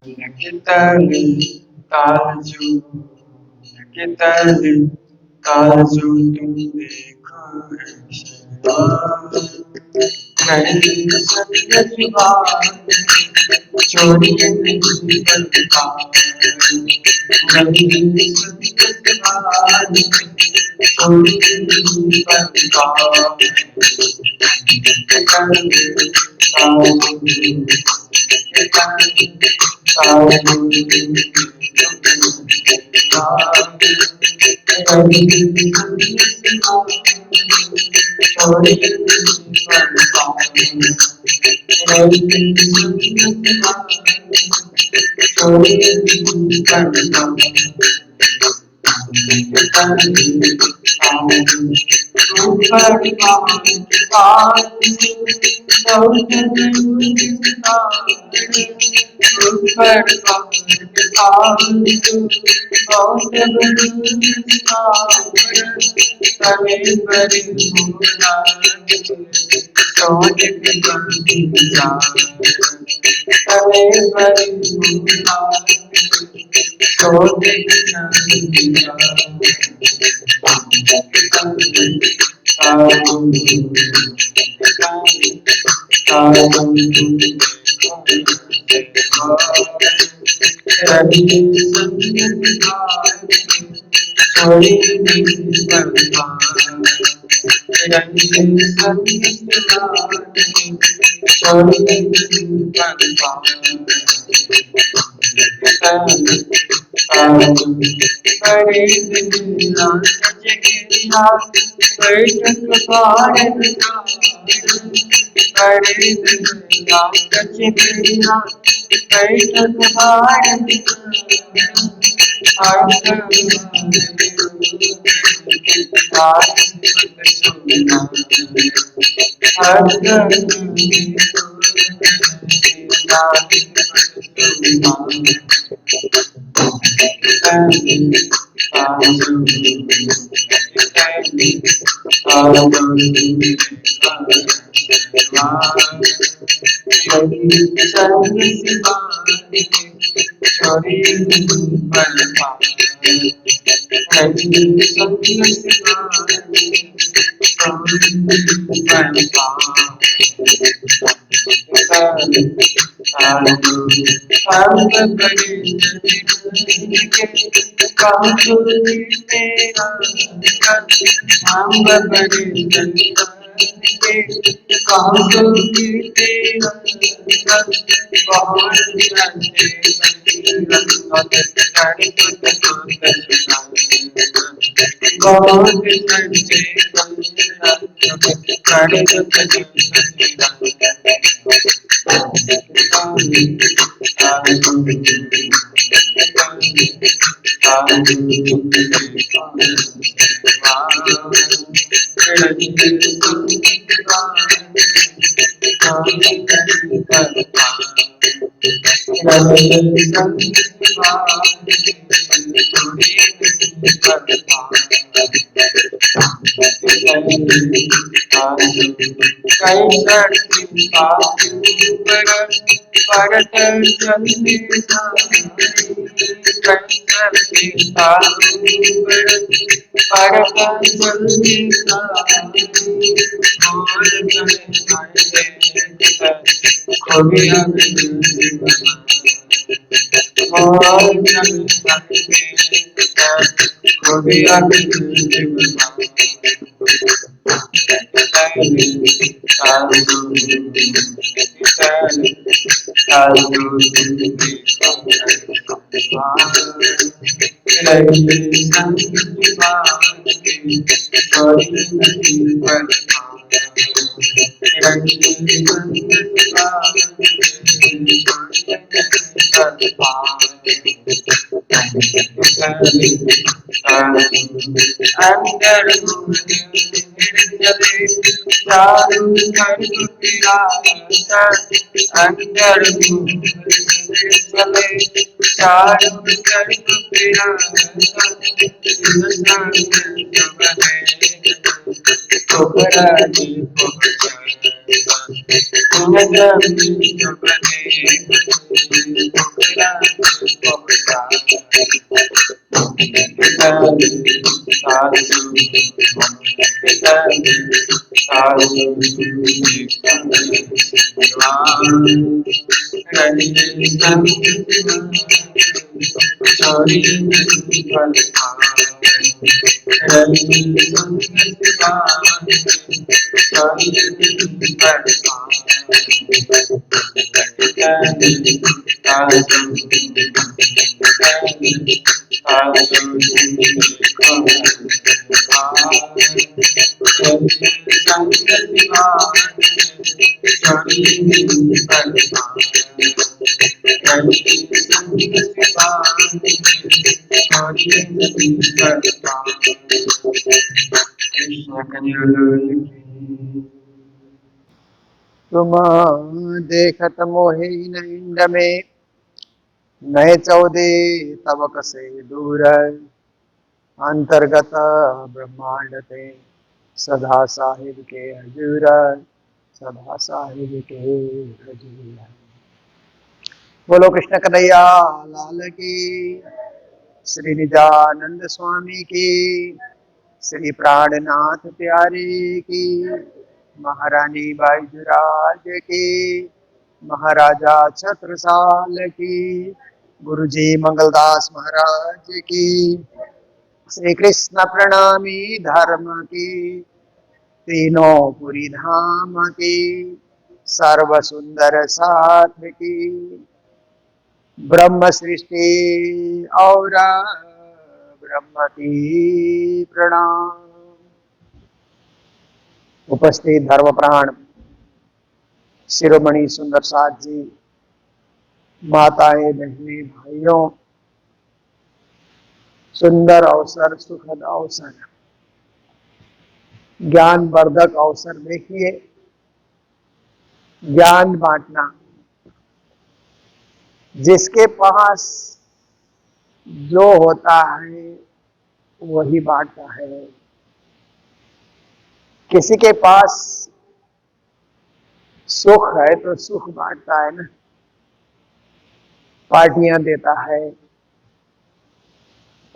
Nakitani Kalju, Nakitani Kalju, तुम देखो नहीं सत्य जुबान छोड़ के नहीं बनता नहीं सत्य जुबान छोड़ के नहीं बनता तुम देखत मोहे इंड में, मैं चौदे तब कसे दूर। अंतर्गत ब्रह्मांड थे सदा साहिब के हजूर, सदा साहिब के हजूर। बोलो कृष्ण कन्हैया लाल की, श्री निजानंद स्वामी की, श्री प्राणनाथ प्यारे की, महारानी बाईजुराज की, महाराजा छत्रसाल की, गुरुजी मंगलदास महाराज की, श्री कृष्ण प्रणामी धर्म की, तीनों पुरी धाम की, सर्व सुंदर साथ की, ब्रह्म सृष्टि और ब्रह्म की प्रणाम। उपस्थित धर्म प्राण शिरोमणि सुंदर साथ जी, माताएं, बहनें, भाइयों, सुंदर अवसर, सुखद अवसर, ज्ञान वर्धक अवसर देखिए। ज्ञान बांटना, जिसके पास जो होता है वही बांटता है। किसी के पास सुख है तो सुख बांटता है ना, पार्टियां देता है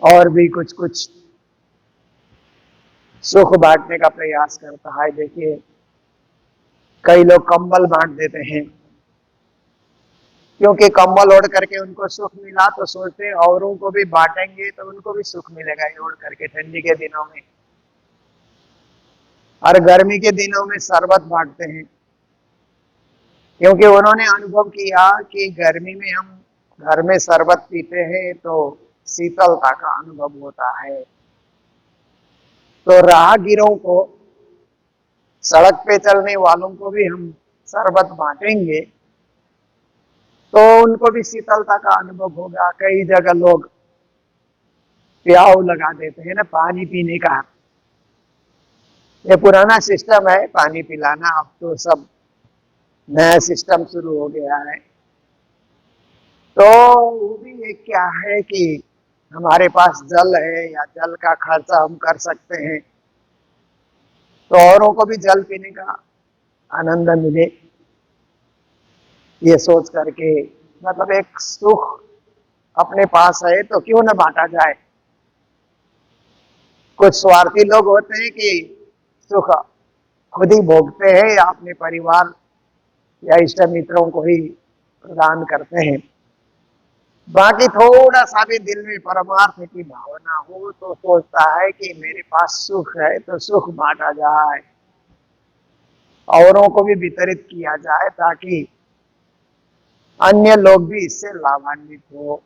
और भी कुछ कुछ सुख बांटने का प्रयास करता है। देखिए, कई लोग कंबल बांट देते हैं, क्योंकि कंबल ओढ़ करके उनको सुख मिला तो सोचते हैं औरों को भी बांटेंगे तो उनको भी सुख मिलेगा ये ओढ़ करके ठंडी के दिनों में। और गर्मी के दिनों में शरबत बांटते हैं, क्योंकि उन्होंने अनुभव किया कि गर्मी में हम घर में शरबत पीते हैं तो शीतलता का अनुभव होता है। तो राहगीरों को, सड़क पे चलने वालों को भी हम शरबत बांटेंगे तो उनको भी शीतलता का अनुभव होगा। कई जगह लोग प्याऊ लगा देते हैं ना पानी पीने का, ये पुराना सिस्टम है पानी पिलाना, अब तो सब नया सिस्टम शुरू हो गया है। तो वो भी एक क्या है कि हमारे पास जल है या जल का खर्चा हम कर सकते हैं तो औरों को भी जल पीने का आनंद मिले, ये सोच करके, मतलब एक सुख अपने पास है तो क्यों न बांटा जाए। कुछ स्वार्थी लोग होते हैं कि सुख खुद ही भोगते हैं या अपने परिवार या इष्ट मित्रों को ही प्रदान करते हैं। बाकी थोड़ा सा भी दिल में परमार्थ की भावना हो तो सोचता है कि मेरे पास सुख है तो सुख बांटा जाए, औरों को भी वितरित किया जाए ताकि अन्य लोग भी इससे लाभान्वित हो।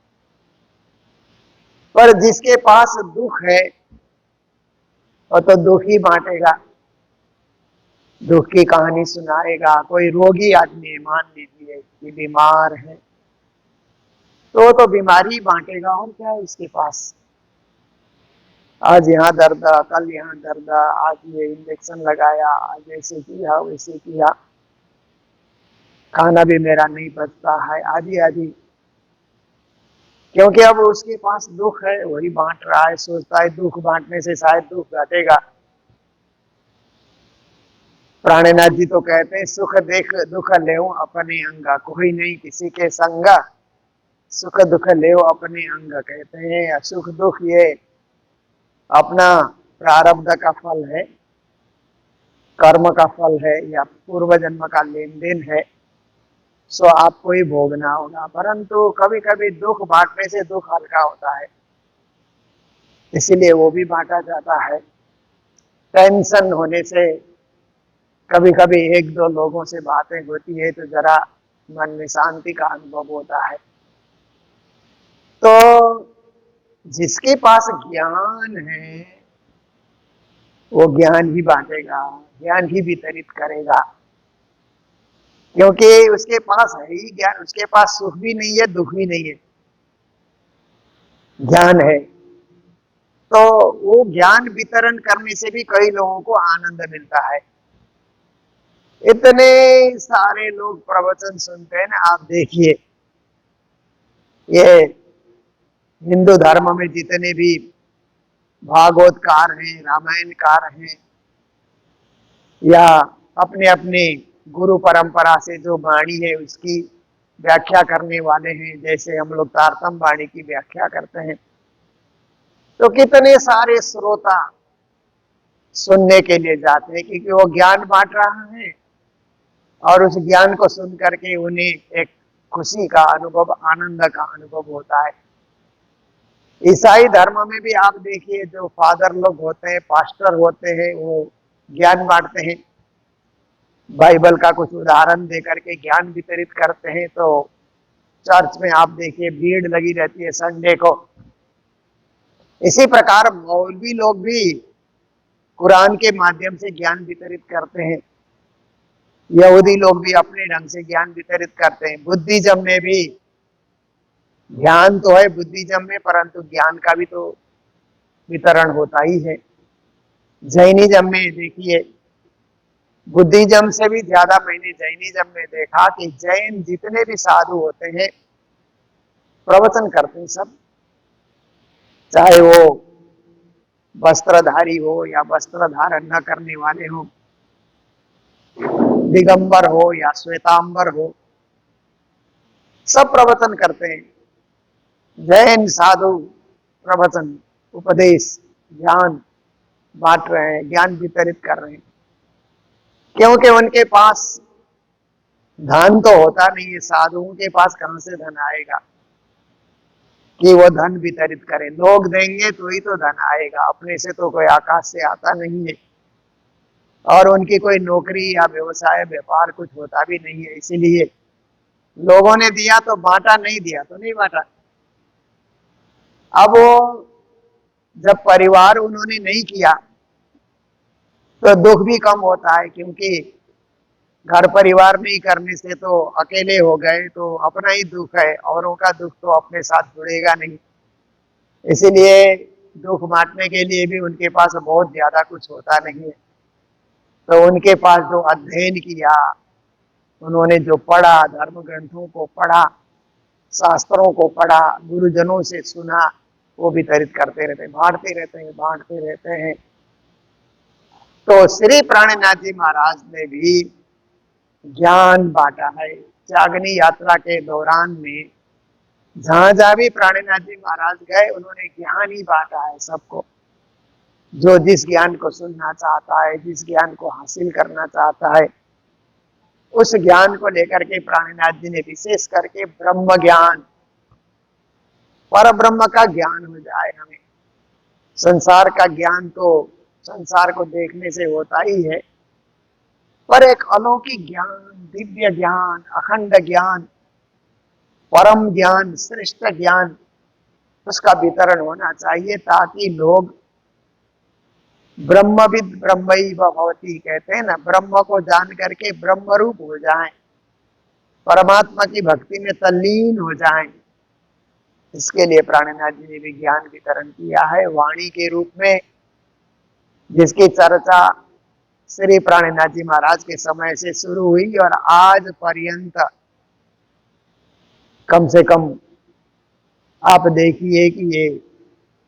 पर जिसके पास दुख है वो तो दुख ही बांटेगा, दुख की कहानी सुनाएगा। कोई रोगी आदमी है, मान लीजिए कि बीमार है, तो बीमारी बांटेगा और क्या है उसके पास। आज यहाँ दर्द, कल यहाँ दर्द, आज ये इंजेक्शन लगाया, आज ऐसे किया वैसे किया, खाना भी मेरा नहीं पचता है, आदि आदि। क्योंकि अब उसके पास दुख है वही बांट रहा है, सोचता है दुख बांटने से शायद दुख घटेगा। प्राणनाथ जी तो कहते हैं सुख देख दुख लेओ अपने अंगा, कोई नहीं किसी के संगा, सुख दुख लेओ अपने अंग। कहते हैं सुख दुख ये अपना प्रारब्ध का फल है, कर्म का फल है या पूर्व जन्म का लेन देन है, सो आपको ही भोगना होगा। परंतु कभी कभी दुख बांटने से दुख हल्का होता है, इसीलिए वो भी बांटा जाता है। टेंशन होने से कभी कभी एक दो लोगों से बातें होती है तो जरा मन में शांति का अनुभव होता है। तो जिसके पास ज्ञान है वो ज्ञान ही बांटेगा, ज्ञान ही वितरित करेगा, क्योंकि उसके पास है ही ज्ञान। उसके पास सुख भी नहीं है, दुख भी नहीं है, ज्ञान है। तो वो ज्ञान वितरण करने से भी कई लोगों को आनंद मिलता है। इतने सारे लोग प्रवचन सुनते हैं ना, आप देखिए ये हिंदू धर्म में जितने भी भागवतकार हैं, रामायणकार हैं, या अपने अपने गुरु परंपरा से जो वाणी है उसकी व्याख्या करने वाले हैं, जैसे हम लोग तारतम वाणी की व्याख्या करते हैं, तो कितने सारे श्रोता सुनने के लिए जाते हैं, क्योंकि वो ज्ञान बांट रहा है और उस ज्ञान को सुन करके उन्हें एक खुशी का अनुभव, आनंद का अनुभव होता है। ईसाई धर्म में भी आप देखिए, जो फादर लोग होते हैं, पास्टर होते हैं, वो ज्ञान बांटते हैं, बाइबल का कुछ उदाहरण देकर के ज्ञान वितरित करते हैं। तो चर्च में आप देखिए भीड़ लगी रहती है संडे को। इसी प्रकार मौलवी लोग भी कुरान के माध्यम से ज्ञान वितरित करते हैं, यहूदी लोग भी अपने ढंग से ज्ञान वितरित करते हैं। बुद्धिज्म में भी ज्ञान तो है बुद्धिज्म में, परंतु ज्ञान का भी तो वितरण होता ही है। जैनिज्म में देखिए, बुद्धिज्म से भी ज्यादा मैंने जैनिज्म में देखा कि जैन जितने भी साधु होते हैं प्रवचन करते हैं सब, चाहे वो वस्त्रधारी हो या वस्त्र धारण न करने वाले हो, दिगंबर हो या श्वेतांबर हो, सब प्रवचन करते हैं। जैन साधु प्रवचन, उपदेश, ज्ञान बांट रहे हैं, ज्ञान वितरित कर रहे हैं, क्योंकि उनके पास धन तो होता नहीं है। साधुओं के पास कहां से धन आएगा कि वो धन वितरित करें? लोग देंगे तो ही तो धन आएगा, अपने से तो कोई आकाश से आता नहीं है। और उनकी कोई नौकरी या व्यवसाय व्यापार कुछ होता भी नहीं है, इसीलिए लोगों ने दिया तो बांटा, नहीं दिया तो नहीं बांटा। अब वो जब परिवार उन्होंने नहीं किया तो दुख भी कम होता है, क्योंकि घर परिवार नहीं करने से तो अकेले हो गए तो अपना ही दुख है, औरों का दुख तो अपने साथ जुड़ेगा नहीं। इसीलिए दुख बांटने के लिए भी उनके पास बहुत ज्यादा कुछ होता नहीं है। तो उनके पास जो अध्ययन किया, उन्होंने जो पढ़ा, धर्म ग्रंथों को पढ़ा, शास्त्रों को पढ़ा, गुरुजनों से सुना, वो वितरित करते रहते हैं, बांटते रहते हैं, बांटते रहते हैं। तो श्री प्राणनाथ जी महाराज ने भी ज्ञान बांटा है। त्यागनी यात्रा के दौरान में जहां जहां भी प्राणनाथ जी महाराज गए, उन्होंने ज्ञान ही बांटा है सबको। जो जिस ज्ञान को सुनना चाहता है, जिस ज्ञान को हासिल करना चाहता है, उस ज्ञान को लेकर के प्राणनाथ जी ने विशेष करके ब्रह्म ज्ञान, पर ब्रह्म का ज्ञान हो जाए हमें। संसार का ज्ञान तो संसार को देखने से होता ही है, पर एक अलौकिक ज्ञान, दिव्य ज्ञान, अखंड ज्ञान, परम ज्ञान, श्रेष्ठ ज्ञान, उसका वितरण होना चाहिए, ताकि लोग ब्रह्मविद ब्रह्मैव भवति कहते हैं ना, ब्रह्म को जान करके ब्रह्म रूप हो जाएं, परमात्मा की भक्ति में तल्लीन हो जाएं। इसके लिए प्राणनाथ जी ने भी ज्ञान वितरण किया है वाणी के रूप में, जिसकी चर्चा श्री प्राणनाथ जी महाराज के समय से शुरू हुई और आज पर्यंत कम से कम आप देखिए कि ये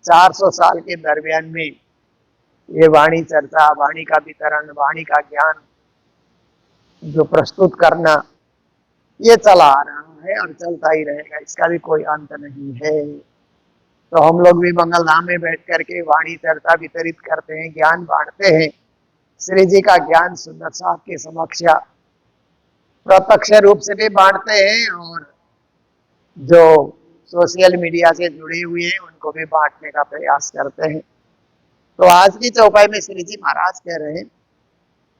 400 साल के दरमियान में ये वाणी चर्चा, वाणी का वितरण, वाणी का ज्ञान जो प्रस्तुत करना, ये चला आ रहा है और चलता ही रहेगा, इसका भी कोई अंत नहीं है। तो हम लोग भी मंगल धाम में बैठ करके वाणी चर्चा वितरित करते हैं, ज्ञान बांटते हैं। श्री जी का ज्ञान सुंदर साहब के समक्ष प्रत्यक्ष रूप से भी बांटते हैं और जो सोशल मीडिया से जुड़े हुए हैं उनको भी बांटने का प्रयास करते हैं। तो आज की चौपाई में श्री जी महाराज कह रहे हैं,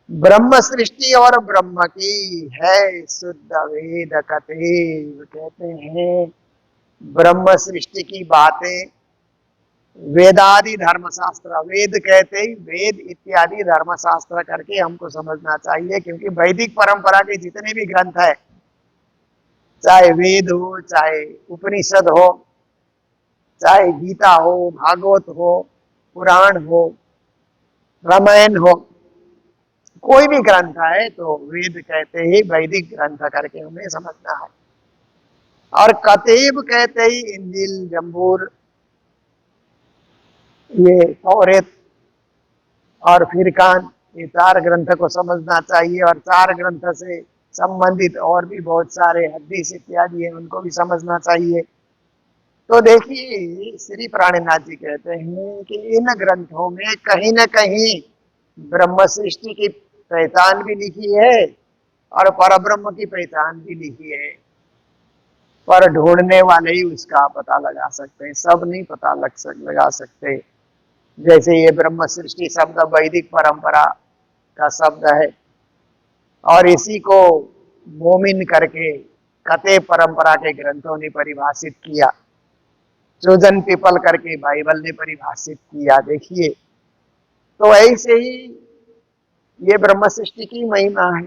ब्रह्म सृष्टि और ब्रह्म की है शुद्ध वेद कथेव। कहते हैं ब्रह्म सृष्टि की बातें वेदादि धर्मशास्त्र, वेद कहते ही वेद इत्यादि धर्मशास्त्र करके हमको समझना चाहिए, क्योंकि वैदिक परंपरा के जितने भी ग्रंथ है, चाहे वेद हो, चाहे उपनिषद हो, चाहे गीता हो, भागवत हो, पुराण हो, रामायण हो, कोई भी ग्रंथ है तो वेद कहते ही वैदिक ग्रंथ करके हमें समझना है। और कतेब कहते ही इंजिल, जंबूर, ये तौरेत और फिरकान, ये 4 ग्रंथ को समझना चाहिए। और 4 ग्रंथ से संबंधित और भी बहुत सारे हदीस इत्यादि है, उनको भी समझना चाहिए। तो देखिए श्री प्राणनाथ जी कहते हैं कि इन ग्रंथों में कहीं न कहीं ब्रह्म सृष्टि की पहचान भी लिखी है और परब्रह्म की पहचान भी लिखी है, पर ढूंढने वाले ही उसका पता लगा सकते हैं, सब नहीं पता लगा सकते। जैसे ये ब्रह्म सृष्टि शब्द वैदिक परंपरा का शब्द है और इसी को मोमिन करके कते परंपरा के ग्रंथों ने परिभाषित किया, चोजन पीपल करके बाइबल ने परिभाषित किया। देखिए तो ऐसे ही ये ब्रह्म सृष्टि की महिमा है।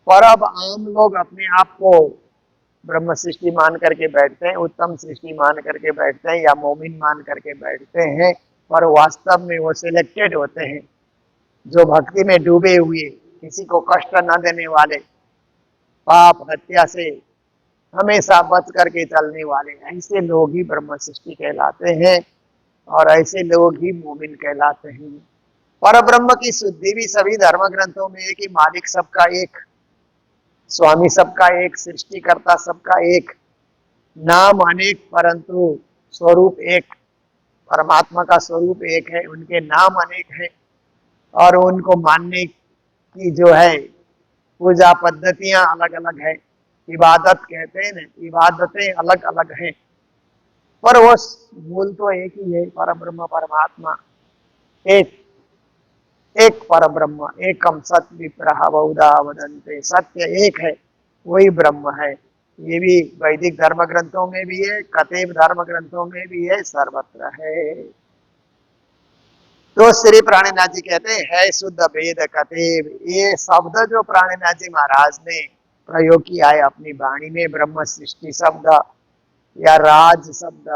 पर अब आम लोग अपने आप को ब्रह्म सृष्टि मान करके बैठते हैं, उत्तम सृष्टि मान करके बैठते हैं या मोमिन मान करके बैठते हैं, पर वास्तव में वो सिलेक्टेड होते हैं जो भक्ति में डूबे हुए, किसी को कष्ट न देने वाले, पाप हत्या से हमेशा बच करके चलने वाले, ऐसे लोग ही ब्रह्म सृष्टि कहलाते हैं और ऐसे लोग ही मोमिन कहलाते हैं। पर ब्रह्म की शुद्धि भी सभी धर्म ग्रंथों में है कि मालिक सबका एक, स्वामी सबका एक, सृष्टिकर्ता सबका एक, नाम अनेक परंतु स्वरूप एक, परमात्मा का स्वरूप एक है, उनके नाम अनेक हैं और उनको मानने की जो है पूजा पद्धतियां अलग अलग है। इबादत कहते हैं ना, इबादतें अलग अलग हैं, पर वो मूल तो एक ही है, परब्रह्म परमात्मा एक, एक परब्रह्म, एकम सत विप्रह बहुधा वदन्ते, सत्य एक है, वही ब्रह्म है। ये भी वैदिक धर्म ग्रंथों में भी है, कतेब धर्म ग्रंथों में भी है, सर्वत्र है। तो श्री प्राणनाथ जी कहते हैं शुद्ध वेद कतेब, ये शब्द जो प्राणनाथ जी महाराज ने प्रयोग किया है अपनी वाणी में, ब्रह्म सृष्टि शब्द या राज शब्द,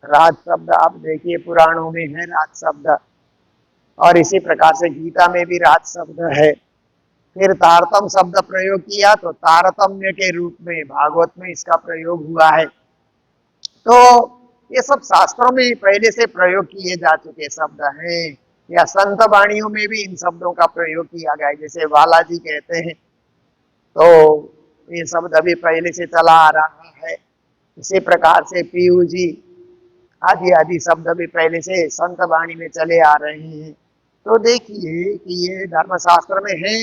राज शब्द आप देखिए पुराणों में है राज शब्द, और इसी प्रकार से गीता में भी राज शब्द है। फिर तारतम शब्द प्रयोग किया तो तारतम्य के रूप में भागवत में इसका प्रयोग हुआ है। तो ये सब शास्त्रों में पहले से प्रयोग किए जा चुके शब्द हैं, या संत वाणियों में भी इन शब्दों का प्रयोग किया गया है। जैसे बालाजी कहते हैं तो ये शब्द अभी पहले से चला आ रहा है। इसी प्रकार से पीयू जी आदि आदि शब्द भी पहले से संत वाणी में चले आ रहे हैं। तो देखिए कि ये धर्मशास्त्र में है,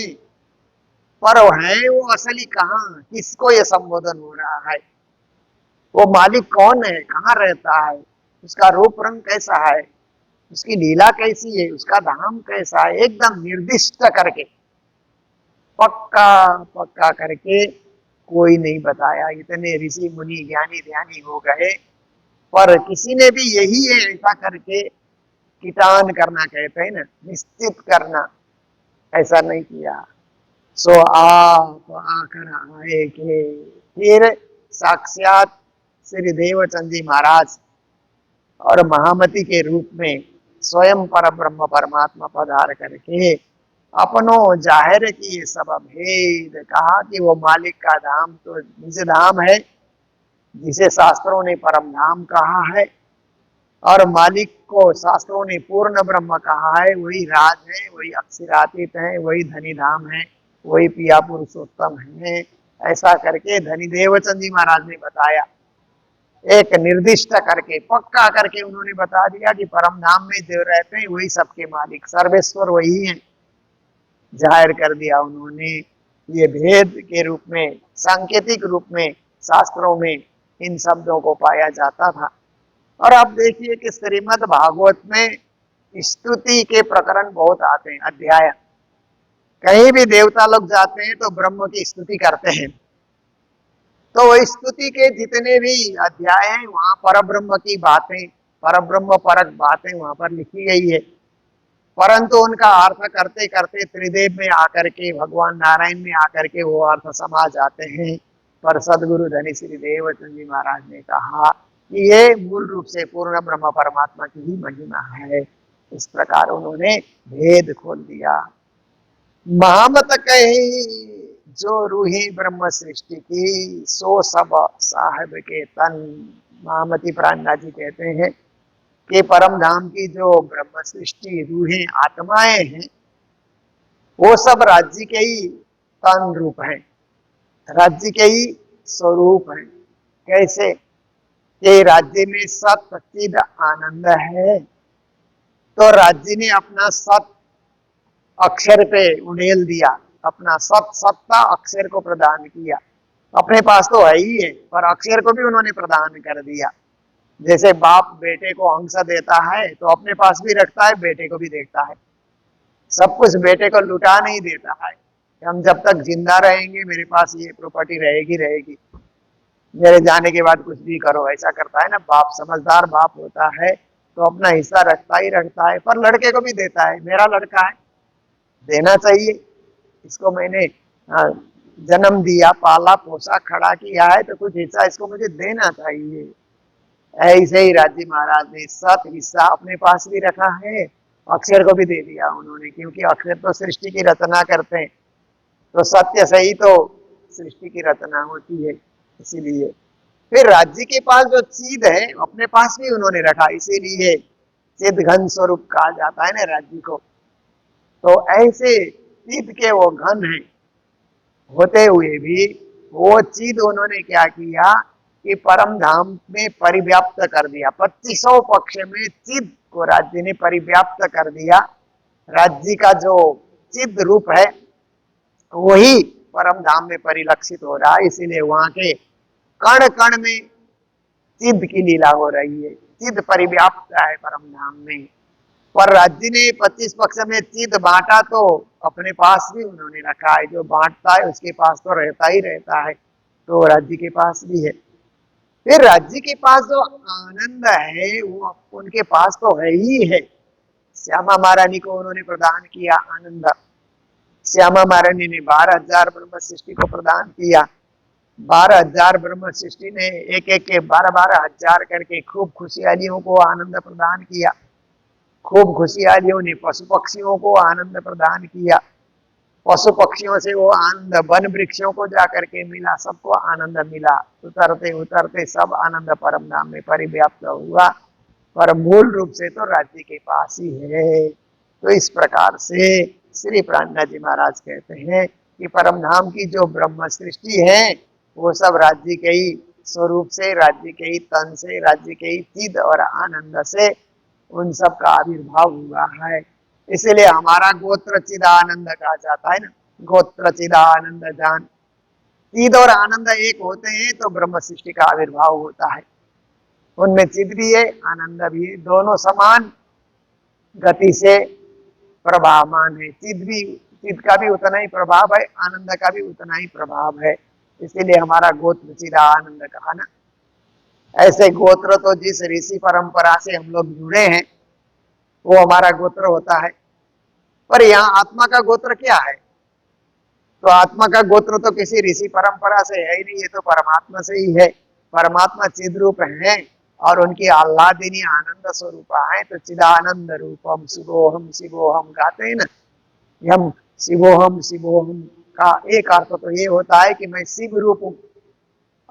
पर है वो असली कहाँ, किसको ये संबोधन हो रहा है, वो मालिक कौन है, कहाँ रहता है, उसका रूप रंग कैसा है, उसकी लीला कैसी है, उसका धाम कैसा है, एकदम निर्दिष्ट करके पक्का पक्का करके कोई नहीं बताया। इतने ऋषि मुनि ज्ञानी ध्यानी हो गए, पर किसी ने भी यही है ऐसा करके किटान करना कहते हैं ना, निश्चित करना, ऐसा नहीं किया। सो आप आकर आए के फिर साक्षात श्री देवचंद जी महाराज और महामती के रूप में स्वयं पर ब्रह्म परमात्मा पधार करके अपनों जाहिर किए सब भेद, कहा कि वो मालिक का धाम तो निज धाम है जिसे शास्त्रों ने परम धाम कहा है, और मालिक को शास्त्रों ने पूर्ण ब्रह्म कहा है, वही राज है, वही अक्षरातीत है, वही धनी धाम है, वही पिया पुरुषोत्तम है। ऐसा करके धनी देवचंद जी महाराज ने बताया। एक निर्दिष्ट करके पक्का करके उन्होंने बता दिया कि परम धाम में जो रहते हैं वही सबके मालिक सर्वेश्वर वही है। जाहिर कर दिया उन्होंने। ये भेद के रूप में सांकेतिक रूप में शास्त्रों में इन शब्दों को पाया जाता था। और आप देखिए कि श्रीमद् भागवत में स्तुति के प्रकरण बहुत आते हैं, अध्याय। कहीं भी देवता लोग जाते हैं तो ब्रह्म की स्तुति करते हैं, तो स्तुति के जितने भी अध्याय हैं वहां परब्रह्म की बातें, परब्रह्म परक बातें वहां पर लिखी गई है। परंतु उनका अर्थ करते करते त्रिदेव में आकर के, भगवान नारायण में आकर के वो अर्थ समा जाते हैं। पर सदगुरु धनी श्री देवचंद जी महाराज ने कहा कि ये मूल रूप से पूर्ण ब्रह्म परमात्मा की ही महिमा है। इस प्रकार उन्होंने भेद खोल दिया। महामत कही जो रूही ब्रह्म सृष्टि की, सो सब साहेब के तन। महामती प्राणनाथ जी कहते हैं कि परम धाम की जो ब्रह्म सृष्टि रूहें आत्माएं हैं वो सब राज्य के ही तन रूप है, राज्य के ही स्वरूप है। कैसे कि राज्य में सत चिद आनंद है, तो राज्य ने अपना सत अक्षर पे उड़ेल दिया, अपना सत्ता अक्षर को प्रदान किया। अपने पास तो है ही है पर अक्षर को भी उन्होंने प्रदान कर दिया। जैसे बाप बेटे को अंश देता है तो अपने पास भी रखता है, बेटे को भी देखता है। सब कुछ बेटे को लुटा नहीं देता है। हम जब तक जिंदा रहेंगे मेरे पास ये प्रॉपर्टी रहेगी रहेगी, मेरे जाने के बाद कुछ भी करो, ऐसा करता है ना बाप। समझदार बाप होता है तो अपना हिस्सा रखता ही रखता है, पर लड़के को भी देता है। मेरा लड़का है, देना चाहिए इसको, मैंने जन्म दिया, पाला पोसा, खड़ा किया है, तो कुछ हिस्सा इसको मुझे देना चाहिए। ऐसे ही राजी महाराज ने सत हिस्सा अपने पास भी रखा है, अक्षर को भी दे दिया उन्होंने, क्योंकि अक्षर तो सृष्टि की रचना करते हैं, तो सत्य से ही तो सृष्टि की रचना होती है। इसीलिए फिर राज्य के पास जो चिद है अपने पास भी उन्होंने रखा, इसीलिए चिद घन स्वरूप कहा जाता है ना राज्य को। तो ऐसे चिद के वो घन है होते हुए भी वो चिद उन्होंने क्या किया कि परम धाम में परिव्याप्त कर दिया। 2500 पक्ष में चिद को राज्य ने परिव्याप्त कर दिया। राज्य का जो चिद रूप है वही परम धाम में परिलक्षित हो रहा है। इसीलिए वहां के कण कण में चिद की लीला हो रही है, चिद परिव्याप्त है परम धाम में। पर राज्य ने 25 पक्ष में चिद बांटा तो अपने पास भी उन्होंने रखा है। जो बांटता है उसके पास तो रहता ही रहता है, तो राज्य के पास भी है। फिर राज्य के पास जो आनंद है वो उनके पास तो है ही है। श्यामा महारानी को उन्होंने प्रदान किया आनंद। श्यामा महारानी ने 12,000 ब्रह्म सृष्टि को प्रदान किया। 12,000 ब्रह्म सृष्टि ने एक एक के 12-12 हजार करके खूब खुशहालियों को आनंद प्रदान किया। खूब खुशहालियों ने पशु पक्षियों को आनंद प्रदान किया। पशु पक्षियों से वो आनंद वन वृक्षों को जाकर के मिला, सबको आनंद मिला। उतरते उतरते सब आनंद परम धाम में परिव्याप्त हुआ, पर मूल रूप से तो राज्य के पास ही है। तो इस प्रकार से श्री प्राणनाथ जी महाराज कहते हैं कि परम धाम की जो ब्रह्म सृष्टि है वो सब राज्य के ही स्वरूप से, राज्य के ही तन से, राज्य के ही चिद और आनंद से उन सब का आविर्भाव हुआ है। इसीलिए हमारा गोत्र चिदानंद कहा जाता है ना, गोत्र चिदानंद जान। चिद और आनंद एक होते हैं तो ब्रह्म सृष्टि का आविर्भाव होता है। उनमें चिद भी है, आनंद भी है, दोनों समान गति से प्रभावमान है। चिद का भी उतना ही प्रभाव है, आनंद का भी उतना ही प्रभाव है। इसीलिए हमारा गोत्र चिदानंद कहा ना। ऐसे गोत्र तो जिस ऋषि परंपरा से हम लोग जुड़े हैं वो हमारा गोत्र होता है। पर यहाँ आत्मा का गोत्र क्या है? तो आत्मा का गोत्र तो किसी ऋषि परंपरा से है ही नहीं, ये तो परमात्मा से ही है। परमात्मा चिद रूप है और उनकी आह्लादिनी आनंद स्वरूप है। तो चिदानंद रूपम शिवोहम शिवोहम गाते हैं ना, हम शिवोहम शिवोहम का एक अर्थ तो ये होता है कि मैं शिव रूप हूँ,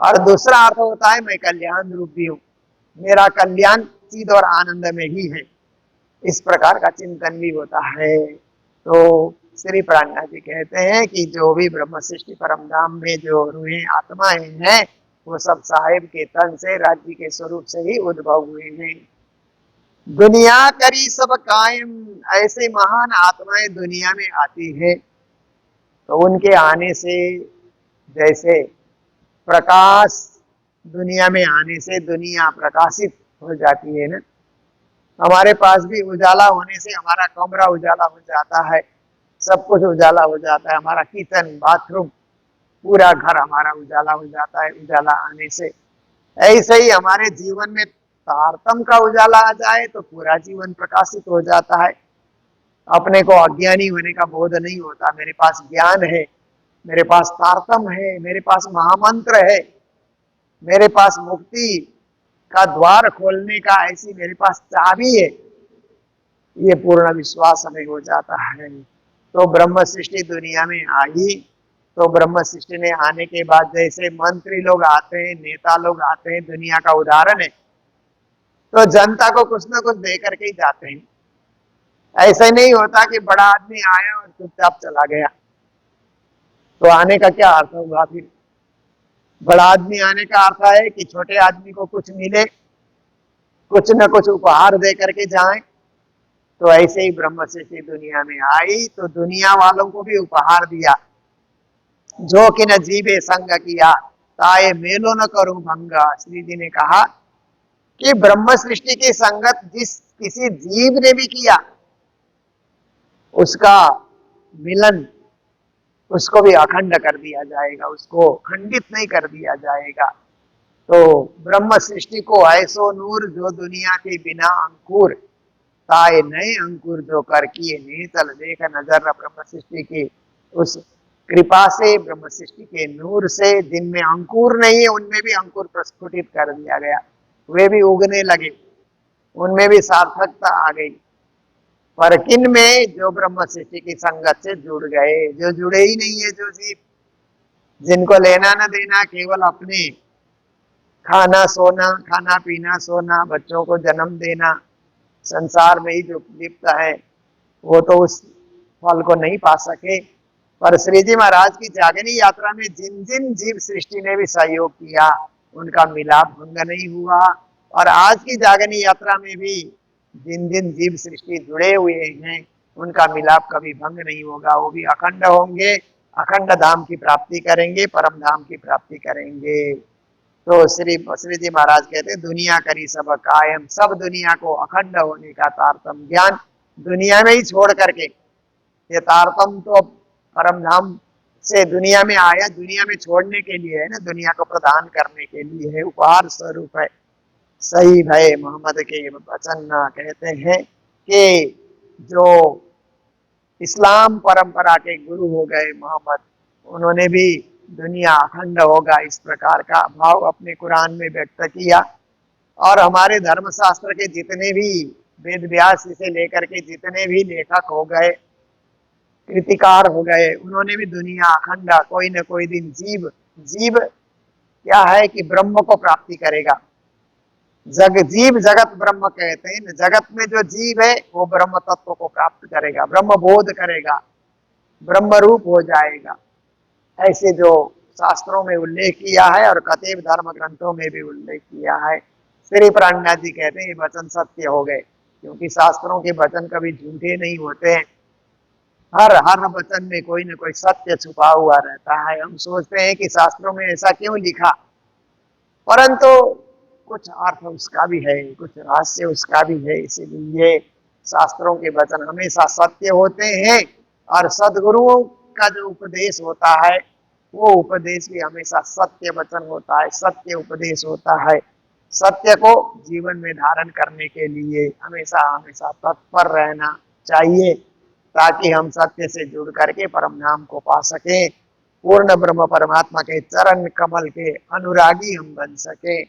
और दूसरा अर्थ होता है मैं कल्याण रूप भी हूँ, मेरा कल्याण चिद और आनंद में ही है। इस प्रकार का चिंतन भी होता है। तो श्री प्राणनाथ जी कहते हैं कि जो भी ब्रह्म सृष्टि परम धाम में जो रूहें आत्माएं हैं वो सब साहेब के तन से, राज्य के स्वरूप से ही उद्भव हुए हैं। दुनिया करी सब कायम, ऐसे महान आत्माएं दुनिया में आती है तो उनके आने से जैसे प्रकाश दुनिया में आने से दुनिया प्रकाशित हो जाती है ना, हमारे पास भी उजाला होने से हमारा कमरा उजाला हो जाता है, सब कुछ उजाला हो जाता है, हमारा किचन बाथरूम पूरा घर हमारा उजाला हो जाता है उजाला आने से। ऐसे ही हमारे जीवन में तारतम का उजाला आ जाए तो पूरा जीवन प्रकाशित हो जाता है। अपने को अज्ञानी होने का बोध नहीं होता, मेरे पास ज्ञान है, मेरे पास तारतम है, मेरे पास महामंत्र है, मेरे पास मुक्ति का द्वार खोलने का ऐसी मेरे पास चाबी है, ये पूर्ण विश्वास हमें हो जाता है। तो ब्रह्म सृष्टि दुनिया में आई, तो ब्रह्म सृष्टि में आने के बाद जैसे मंत्री लोग आते हैं, नेता लोग आते हैं, दुनिया का उदाहरण है, तो जनता को कुछ ना कुछ दे करके ही जाते हैं। ऐसा नहीं होता कि बड़ा आदमी आया और चुपचाप चला गया, तो आने का क्या अर्थ होगा फिर? बड़ा आदमी आने का अर्थ है कि छोटे आदमी को कुछ मिले, कुछ न कुछ उपहार दे करके जाए। तो ऐसे ही ब्रह्म सृष्टि दुनिया में आई तो दुनिया वालों को भी उपहार दिया, जो कि न जीवे संग किया ताए मेलो न करो भंगा। श्री जी ने कहा कि ब्रह्म सृष्टि की संगत जिस किसी जीव ने भी किया उसका मिलन, उसको भी अखंड कर दिया जाएगा, उसको खंडित नहीं कर दिया जाएगा। तो ब्रह्म सृष्टि को ऐसो नूर जो दुनिया के बिना अंकुर ताए नए अंकुर जो कर किए ने चल देख नजर। ब्रह्म सृष्टि की उस कृपा से, ब्रह्म सृष्टि के नूर से, जिनमें अंकुर नहीं है उनमें भी अंकुर प्रस्फुटित कर दिया गया, वे भी उगने लगे, उनमें भी सार्थकता आ गई। पर किन में? जो ब्रह्म सृष्टि की संगत से जुड़ गए। जो जुड़े ही नहीं है, जो जीव, जिनको लेना न देना केवल अपने खाना सोना, खाना पीना सोना, बच्चों को जन्म देना, संसार में ही जो लिप्त है वो तो उस फल को नहीं पा सके। पर श्री जी महाराज की जागनी यात्रा में जिन जिन जीव सृष्टि ने भी सहयोग किया उनका मिलाप भंग नहीं हुआ, और आज की जागनी यात्रा में भी जिन जिन जीव सृष्टि जुड़े हुए हैं उनका मिलाप कभी भंग नहीं होगा, वो भी अखंड होंगे, अखंड धाम की प्राप्ति करेंगे, परम धाम की प्राप्ति करेंगे। तो श्री जी महाराज कहते हैं दुनिया करी सब कायम, सब दुनिया को अखंड होने का तारतम ज्ञान दुनिया में ही छोड़ करके, ये तारतम तो परम धाम से दुनिया में आया, दुनिया में छोड़ने के लिए है ना, दुनिया को प्रदान करने के लिए है, उपहार स्वरूप है। सही भाई मोहम्मद के वचन कहते हैं कि जो इस्लाम परंपरा के गुरु हो गए मोहम्मद, उन्होंने भी दुनिया अखंड होगा इस प्रकार का भाव अपने कुरान में व्यक्त किया। और हमारे धर्मशास्त्र के जितने भी वेद व्यास से लेकर के जितने भी लेखक हो गए, कृतिकार हो गए, उन्होंने भी दुनिया अखंड, कोई न कोई दिन जीव, जीव क्या है कि ब्रह्म को प्राप्ति करेगा। जीव जगत ब्रह्म कहते हैं, जगत में जो जीव है वो ब्रह्म तत्व को प्राप्त करेगा, ब्रह्म बोध करेगा, ब्रह्म रूप हो जाएगा। ऐसे जो शास्त्रों में उल्लेख किया है और कतेब धर्म ग्रंथों में भी उल्लेख किया है। श्री प्राणनाथ जी कहते हैं ये वचन सत्य हो गए, क्योंकि शास्त्रों के वचन कभी झूठे नहीं होते हैं, हर हर वचन में कोई न कोई सत्य छुपा हुआ रहता है। हम सोचते हैं कि शास्त्रों में ऐसा क्यों लिखा, परंतु कुछ अर्थ उसका भी है, कुछ रहस्य उसका भी है। इसीलिए शास्त्रों के वचन हमेशा सत्य होते हैं, और सदगुरुओं का जो उपदेश होता है वो उपदेश भी हमेशा सत्य वचन होता है, सत्य उपदेश होता है। सत्य को जीवन में धारण करने के लिए हमेशा हमेशा तत्पर रहना चाहिए, ताकि हम सत्य से जुड़ करके परम नाम को पा सके, पूर्ण ब्रह्म परमात्मा के चरण कमल के अनुरागी हम बन सके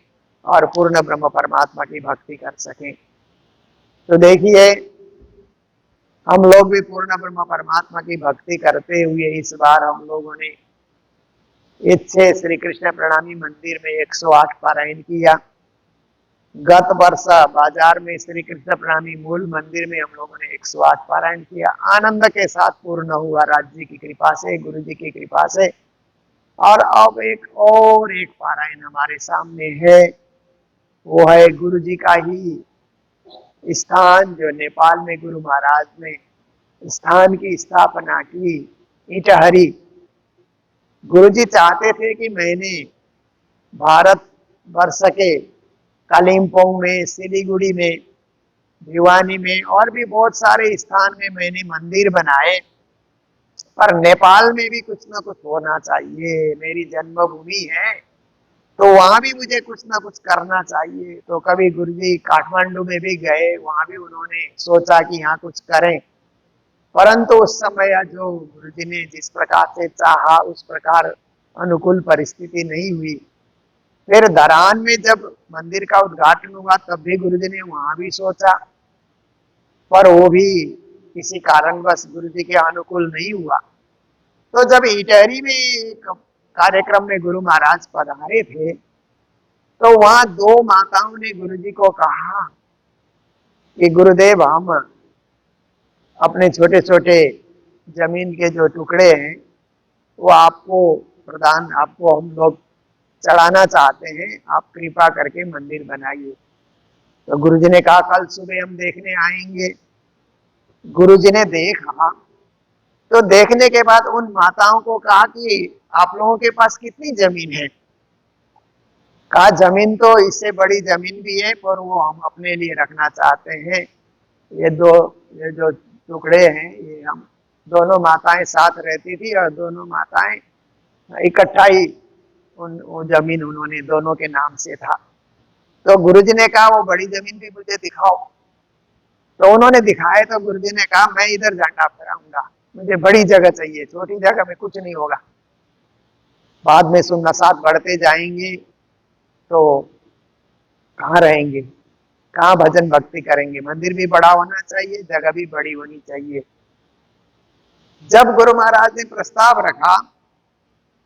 और पूर्ण ब्रह्म परमात्मा की भक्ति कर सके। तो देखिए हम लोग भी पूर्ण ब्रह्म परमात्मा की भक्ति करते हुए इस बार हम लोगों ने इच्छे श्री कृष्ण प्रणामी मंदिर में 108 पारायण किया। गत वर्ष बाजार में श्री कृष्ण प्रणामी मूल मंदिर में हम लोगों ने 108 पारायण किया, आनंद के साथ पूर्ण हुआ, राज्य की कृपा से, गुरु जी की कृपा से। और अब एक पारायण हमारे सामने है, वो है गुरु जी का ही स्थान, जो नेपाल में गुरु महाराज ने स्थान की स्थापना की, इटहरी। गुरु जी चाहते थे कि मैंने भारत वर्ष के कालिम्पोंग में, सिलीगुड़ी में, भिवानी में और भी बहुत सारे स्थान में मैंने मंदिर बनाए, पर नेपाल में भी कुछ ना कुछ होना चाहिए, मेरी जन्मभूमि है तो वहां भी मुझे कुछ ना कुछ करना चाहिए। तो कभी गुरुजी काठमांडू में भी गए, वहां भी उन्होंने सोचा कि यहाँ कुछ करें, परंतु उस समय जो गुरुजी ने जिस प्रकार से चाहा उस प्रकार अनुकूल परिस्थिति नहीं हुई। फिर धरान में जब मंदिर का उद्घाटन हुआ तब भी गुरुजी ने वहां भी सोचा, पर वो भी किसी कारणवश गुरुजी के अनुकूल नहीं हुआ। तो जब इटहरी में एक कार्यक्रम में गुरु महाराज पधारे थे, तो वहां दो माताओं ने गुरुजी को कहा कि गुरुदेव, हम अपने छोटे छोटे जमीन के जो टुकड़े हैं वो आपको हम लोग चढ़ाना चाहते हैं, आप कृपा करके मंदिर बनाइए। तो गुरुजी ने कहा कल सुबह हम देखने आएंगे। गुरुजी ने देखा, तो देखने के बाद उन माताओं को कहा कि आप लोगों के पास कितनी जमीन है? कहा जमीन तो इससे बड़ी जमीन भी है, पर वो हम अपने लिए रखना चाहते हैं। ये जो टुकड़े हैं, ये हम दोनों माताएं साथ रहती थी और दोनों माताएं इकट्ठा ही वो जमीन उन्होंने दोनों के नाम से था। तो गुरुजी ने कहा वो बड़ी जमीन भी मुझे दिखाओ। तो उन्होंने दिखाए, तो गुरुजी ने कहा मैं इधर झंडा फहराऊंगा, मुझे बड़ी जगह चाहिए, छोटी जगह में कुछ नहीं होगा। बाद में सुन्नसात बढ़ते जाएंगे तो कहाँ रहेंगे, कहाँ भजन भक्ति करेंगे? मंदिर भी बड़ा होना चाहिए, जगह भी बड़ी होनी चाहिए। जब गुरु महाराज ने प्रस्ताव रखा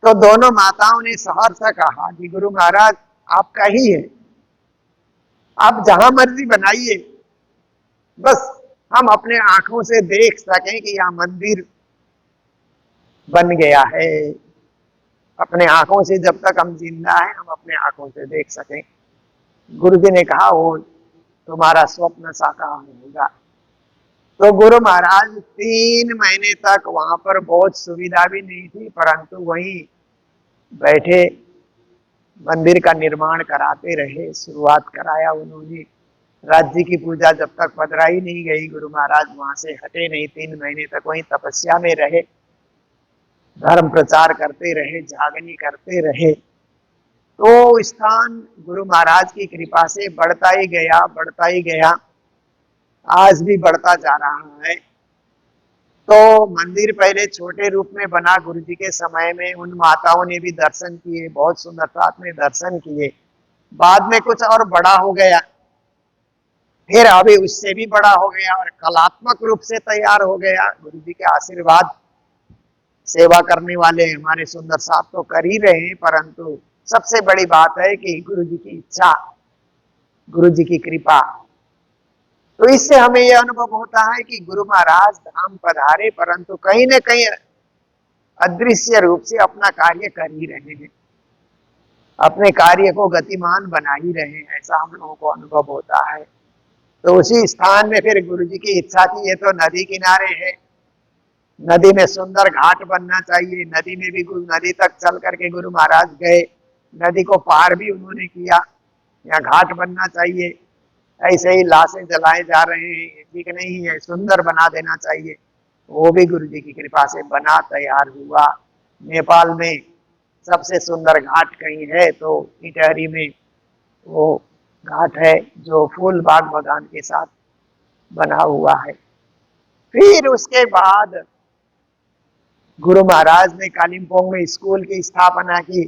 तो दोनों माताओं ने सहर्ष कहा कि गुरु महाराज आपका ही है, आप जहां मर्जी बनाइए, बस हम अपने आंखों से देख सकें कि यह मंदिर बन गया है। अपने आंखों से जब तक हम जिंदा हैं, हम अपने आंखों से देख सकें। गुरुजी ने कहा वो तुम्हारा स्वप्न साकार होगा। तो गुरु महाराज 3 महीने तक वहां पर बहुत सुविधा भी नहीं थी, परंतु वहीं बैठे मंदिर का निर्माण कराते रहे। शुरुआत कराया उन्होंने। राज्य की पूजा जब तक पधराई नहीं गई, गुरु महाराज वहां से हटे नहीं। 3 महीने तक वहीं तपस्या में रहे, धर्म प्रचार करते रहे, जागनी करते रहे। तो स्थान गुरु महाराज की कृपा से बढ़ता ही गया, बढ़ता ही गया, आज भी बढ़ता जा रहा है। तो मंदिर पहले छोटे रूप में बना गुरुजी के समय में, उन माताओं ने भी दर्शन किए, बहुत सुंदरता में दर्शन किए। बाद में कुछ और बड़ा हो गया, फिर अभी उससे भी बड़ा हो गया और कलात्मक रूप से तैयार हो गया। गुरुजी के आशीर्वाद, सेवा करने वाले हमारे सुंदर साहब तो कर ही रहे हैं, परंतु सबसे बड़ी बात है कि गुरुजी की इच्छा, गुरुजी की कृपा। तो इससे हमें यह अनुभव होता है कि गुरु महाराज धाम पधारे, परंतु कहीं न कहीं अदृश्य रूप से अपना कार्य कर ही रहे हैं, अपने कार्य को गतिमान बना ही रहे हैं, ऐसा हम लोगों को अनुभव होता है। तो उसी स्थान में फिर गुरुजी की इच्छा थी, ये तो नदी किनारे है, नदी में सुंदर घाट बनना चाहिए। नदी में भी नदी तक चल करके गुरु महाराज गए, नदी को पार भी उन्होंने किया। यहाँ घाट बनना चाहिए, ऐसे ही लाशें जलाए जा रहे हैं, ठीक नहीं है, सुंदर बना देना चाहिए। वो भी गुरु जी की कृपा से बना, तैयार हुआ। नेपाल में सबसे सुंदर घाट कहीं है तो इटहरी में वो घाट है, जो फूल बाग बगान के साथ बना हुआ है। फिर उसके बाद गुरु महाराज ने कालिम्पोंग में स्कूल की स्थापना की।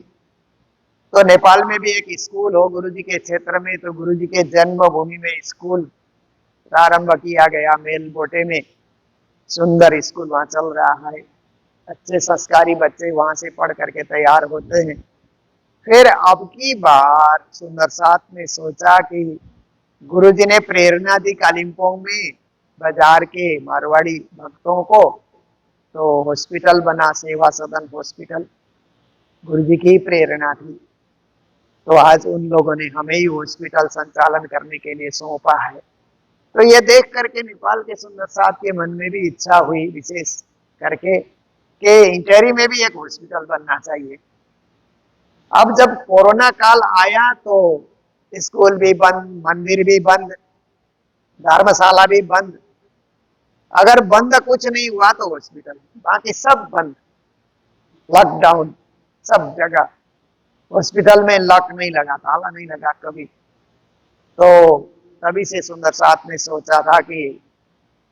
तो नेपाल में भी एक स्कूल हो गुरुजी के क्षेत्र में, तो गुरुजी के जन्मभूमि में स्कूल प्रारंभ किया गया। मेलबोटे में सुंदर स्कूल वहां चल रहा है, अच्छे संस्कारी बच्चे वहां से पढ़ करके तैयार होते हैं। फिर अब की बार सुंदर साथ ने सोचा कि गुरुजी ने प्रेरणा दी कालिम्पोंग में बाजार के मारवाड़ी भक्तों को, तो हॉस्पिटल बना, सेवा सदन हॉस्पिटल। गुरु जी की प्रेरणा थी। तो आज उन लोगों ने हमें ही हॉस्पिटल संचालन करने के लिए सौंपा है। तो ये देख करके नेपाल के सुंदर साहब के मन में भी इच्छा हुई विशेष करके कि इंटेरी में भी एक हॉस्पिटल बनना चाहिए। अब जब कोरोना काल आया तो स्कूल भी बंद, मंदिर भी बंद, धर्मशाला भी बंद। अगर बंद कुछ नहीं हुआ तो हॉस्पिटल, बाकी सब बंद, लॉकडाउन सब जगह। हॉस्पिटल में लॉक नहीं लगा, ताला नहीं लगा कभी। तो तभी से सुंदर साथ ने सोचा था कि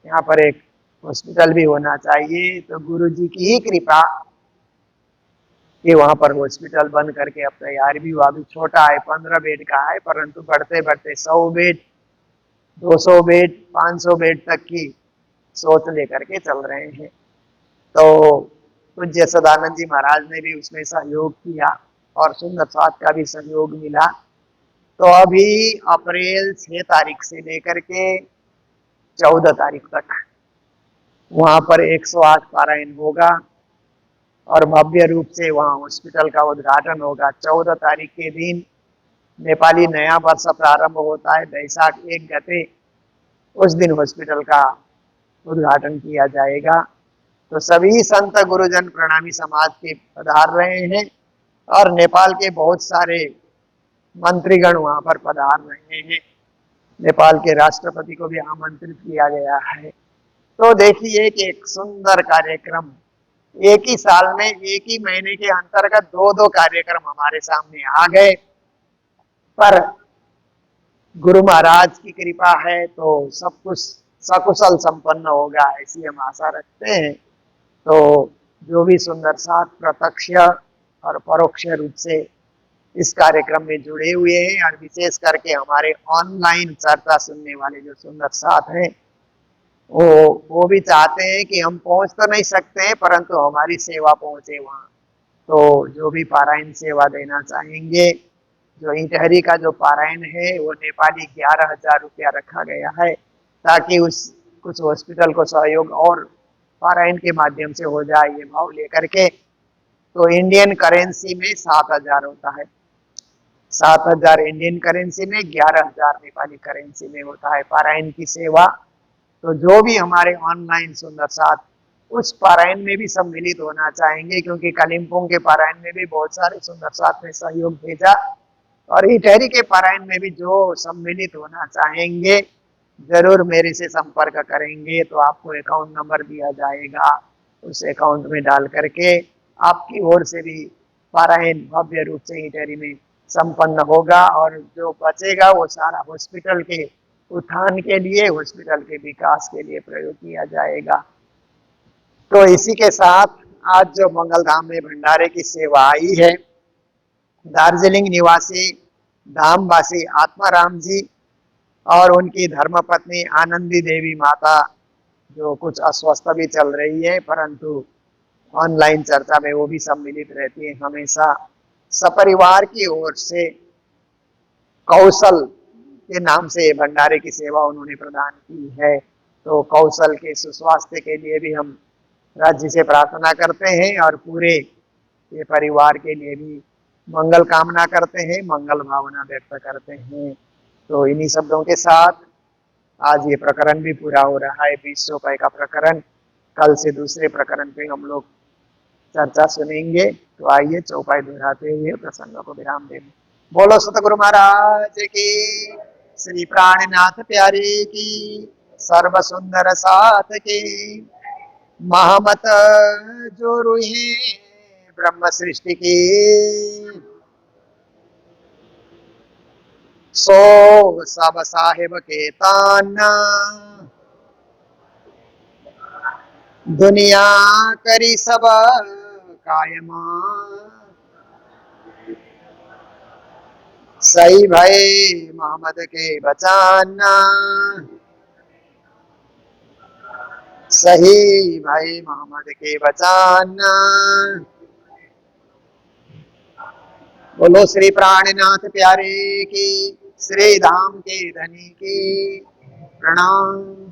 यहाँ पर एक हॉस्पिटल भी होना चाहिए। तो गुरु जी की ही कृपा कि वहां पर हॉस्पिटल बन करके अब तैयार भी हुआ। अभी छोटा है, 15 बेड का है, परंतु बढ़ते बढ़ते 100 बेड, 200 बेड, 500 बेड तक की सोच लेकर के चल रहे हैं। तो पूज्य सदानंद जी महाराज ने भी उसमें सहयोग किया और सुंदर साथ का भी सहयोग मिला। तो अभी अप्रैल 6 तारीख से लेकर के 14 तारीख तक वहां पर 108 पारायण होगा और भव्य रूप से वहां हॉस्पिटल का उद्घाटन होगा। 14 तारीख के दिन नेपाली नया वर्ष प्रारंभ होता है, बैसाख 1 गते। उस दिन हॉस्पिटल का उद्घाटन किया जाएगा। तो सभी संत गुरुजन प्रणामी समाज के पधार रहे हैं और नेपाल के बहुत सारे मंत्रीगण वहां पर पधार रहे हैं। नेपाल के राष्ट्रपति को भी आमंत्रित किया गया है। तो देखिए कि एक सुंदर कार्यक्रम, एक ही साल में, एक ही महीने के अंतर्गत दो दो कार्यक्रम हमारे सामने आ गए। पर गुरु महाराज की कृपा है तो सब कुछ सकुशल संपन्न होगा, ऐसी हम आशा रखते हैं। तो जो भी सुंदर साथ प्रत्यक्ष और परोक्ष रूप से इस कार्यक्रम में जुड़े हुए हैं और विशेष करके हमारे ऑनलाइन चर्चा सुनने वाले जो सुंदर साथ हैं, वो भी चाहते हैं कि हम पहुंच तो नहीं सकते हैं परंतु हमारी सेवा पहुंचे वहां। तो जो भी पारायण सेवा देना चाहेंगे, जो ईटहरी का जो पारायण है वो नेपाली 11,000 रुपया रखा गया है ताकि उस कुछ हॉस्पिटल को सहयोग और पारायण के माध्यम से हो जाए, ये भाव लेकर के। तो इंडियन करेंसी में 7,000 होता है, 7,000 इंडियन करेंसी में, 11,000 नेपाली करेंसी में होता है पारायण की सेवा। तो जो भी हमारे ऑनलाइन सुंदर साथ उस पारायण में भी सम्मिलित होना चाहेंगे, क्योंकि कालिम्पोंग के पारायण में भी बहुत सारे सुंदर साथ ने सहयोग भेजा और इटहरी के पारायण में भी जो सम्मिलित होना चाहेंगे जरूर मेरे से संपर्क करेंगे। तो आपको अकाउंट नंबर दिया जाएगा, उस अकाउंट में डाल करके आपकी ओर से भी पारायण भव्य रूप से इटहरी में संपन्न होगा और जो बचेगा वो सारा हॉस्पिटल के उत्थान के लिए, हॉस्पिटल के विकास के लिए प्रयोग किया जाएगा। तो इसी के साथ आज जो मंगल धाम में भंडारे की सेवा आई है, दार्जिलिंग निवासी धामवासी आत्माराम जी और उनकी धर्मपत्नी आनंदी देवी माता, जो कुछ अस्वस्थ भी चल रही है परंतु ऑनलाइन चर्चा में वो भी सम्मिलित रहती है हमेशा, सपरिवार की ओर से कौशल के नाम से भंडारे की सेवा उन्होंने प्रदान की है। तो कौशल के सुस्वास्थ्य के लिए भी हम राज्य से प्रार्थना करते हैं और पूरे ये परिवार के लिए भी मंगल कामना करते हैं, मंगल भावना व्यक्त करते हैं। तो इन्हीं शब्दों के साथ आज ये प्रकरण भी पूरा हो रहा है, 20 रुपए का प्रकरण। कल से दूसरे प्रकरण पे हम लोग चर्चा सुनेंगे। तो आइए चौपाई दोहराते हुए प्रसंग को विराम दें। बोलो सतगुरु महाराज की, श्री प्राणनाथ प्यारे की, सर्व सुंदर साथ की, महामत जो रूही ब्रह्म सृष्टि की, सो सब साहिब के ताना, दुनिया करी सब कायमा, सही भाई मोहम्मद के बचाना, सही भाई मोहम्मद के बचाना। बोलो श्री प्राणनाथ प्यारे की, श्री धाम के धनी की, प्रणाम।